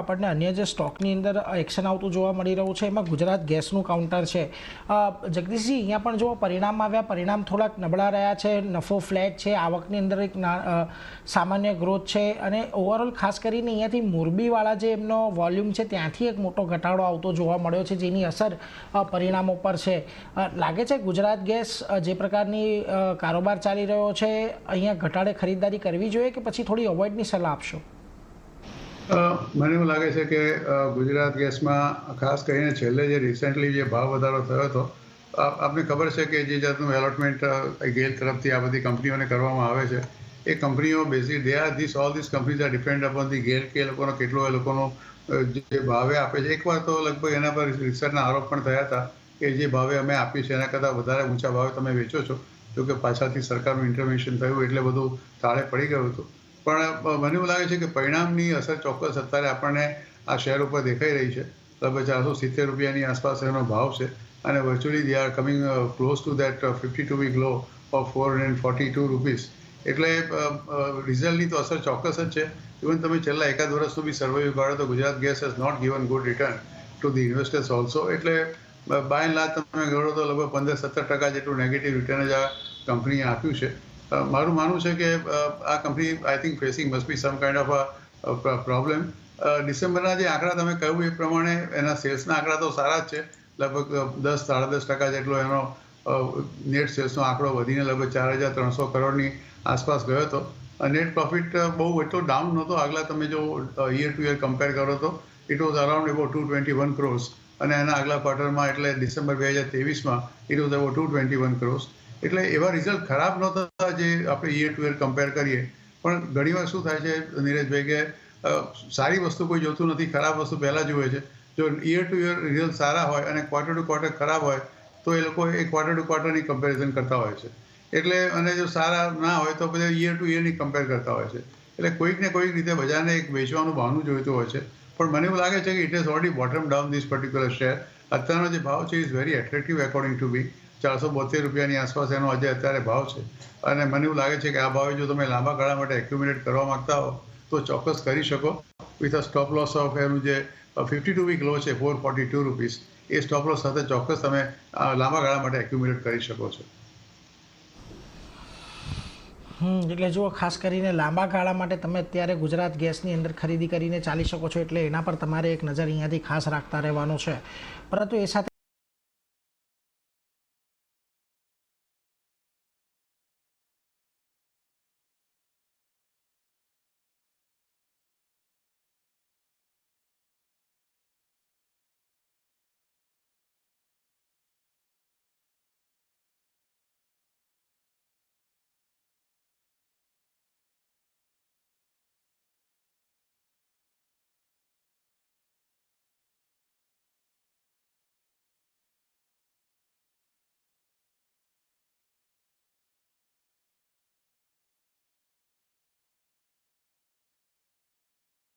આપણને અન્ય જે સ્ટોકની અંદર એક્શન આવતું જોવા મળી રહ્યું છે એમાં ગુજરાત ગેસનું કાઉન્ટર છે। જગદીશજી, અહીંયા પણ જો પરિણામ આવ્યા, પરિણામ થોડાક નબળા રહ્યા છે, નફો ફ્લેટ છે, આવકની અંદર એક સામાન્ય ગ્રોથ છે અને ઓવરઓલ ખાસ કરીને અહીંયાથી મોરબીવાળા જે એમનો વોલ્યુમ છે ત્યાંથી એક મોટો ઘટાડો આવતો જોવા મળ્યો છે, જેની અસર પરિણામો પર છે। લાગે છે ગુજરાત ગેસ જે પ્રકારની કારોબાર ચાલી રહ્યો છે અહીંયા ઘટાડે ખરીદદારી કરવી જોઈએ કે પછી થોડી અવોઇડની સલાહ આપશો? મને એવું લાગે છે કે ગુજરાત ગેસમાં ખાસ કરીને છેલ્લે જે રિસેન્ટલી જે ભાવ વધારો થયો હતો, આપને ખબર છે કે જે જાતનું એલોટમેન્ટ ગેલ તરફથી આ બધી કંપનીઓને કરવામાં આવે છે, એ કંપનીઓ basic all this companies are depend upon the ગેલ કે એ લોકોનો કેટલો એ લોકોનો જે ભાવે આપે છે। એકવાર તો લગભગ એના પર રિસર્ચના આરોપ પણ થયા હતા કે જે ભાવે અમે આપીએ છીએ એના કરતાં વધારે ઊંચા ભાવે તમે વેચો છો, જો કે પાછળથી સરકારનું ઇન્ટરવેન્શન થયું એટલે બધું તાળે પડી ગયું હતું। પણ મને એવું લાગે છે કે પરિણામની અસર ચોક્કસ અત્યારે આપણને આ શેર ઉપર દેખાઈ રહી છે। લગભગ 470 રૂપિયાની આસપાસ એનો ભાવ છે અને virtually they are coming close to that 52 week low of 442 rupees. એટલે રિઝલ્ટની તો અસર ચોક્કસ જ છે। ઇવન તમે છેલ્લા એકાદ વર્ષનું બી સર્વે કાઢો તો Gujarat gas has not given good return to the investors also. એટલે બાય એન્ડ લાર્જ તમે ગણો તો લગભગ 15-17% જેટલું નેગેટિવ રિટર્ન જ આ કંપનીએ આપ્યું છે। મારું માનવું છે કે આ company I think facing must be sum kind of a problem. ડિસેમ્બરના જે આંકડા તમે કહ્યું એ પ્રમાણે એના સેલ્સના આંકડા તો સારા જ છે, લગભગ 10-10.5% જેટલો એનો નેટ સેલ્સનો આંકડો વધીને લગભગ 4,300 કરોડની આસપાસ ગયો હતો। નેટ પ્રોફિટ બહુ એટલો ડાઉન નહોતો, આગલા તમે જો યર ટુ યર કમ્પેર કરો તો it was around about 221 crores અને એના આગલા ક્વાર્ટરમાં એટલે ડિસેમ્બર 2023માં ઇટ વોઝ અબાઉટ 221 crores। એટલે એવા રિઝલ્ટ ખરાબ નહોતા જે આપણે યર ટુ યર કમ્પેર કરીએ। પણ ઘણીવાર શું થાય છે નીરજભાઈ કે સારી વસ્તુ કોઈ જોતું નથી, ખરાબ વસ્તુ પહેલાં જુએ છે। જો યર ટુ યર રિઝલ્ટ સારા હોય અને ક્વાર્ટર ટુ ક્વાર્ટર ખરાબ હોય તો એ લોકો એ ક્વાર્ટર ટુ ક્વાર્ટરની કમ્પેરિઝન કરતા હોય છે। એટલે અને જો સારા ના હોય તો પછી યર ટુ યરની કમ્પેર કરતા હોય છે। એટલે કોઈક ને કોઈક રીતે બજારને એક વેચવાનું બહાનું જોઈતું હોય છે। પણ મને એવું લાગે છે કે it is already bottom down this particular share. અત્યારનો જે ભાવ છે is very attractive according to be 472 રૂપિયાની આસપાસ એનો આજે અત્યારે ભાવ છે અને મને એવું લાગે છે કે આ ભાવે જો તમે લાંબા ગાળા માટે એક્યુમ્યુલેટ કરવા માંગતા હો તો ચોક્કસ કરી શકો with a stop loss of એનું જે 52 વીક લો છે 442 રૂપીસ, એ સ્ટોપ લોસ સાથે ચોક્કસ તમે લાંબા ગાળા માટે એક્યુમ્યુલેટ કરી શકો છો। એટલે જુઓ, ખાસ કરીને લાંબા ગાળા માટે તમે અત્યારે ગુજરાત ગેસની અંદર ખરીદી કરીને ચાલી શકો છો, એટલે એના પર તમારે એક નજર અહીંયાથી ખાસ રાખતા રહેવાનું છે। પરંતુ એ સાથે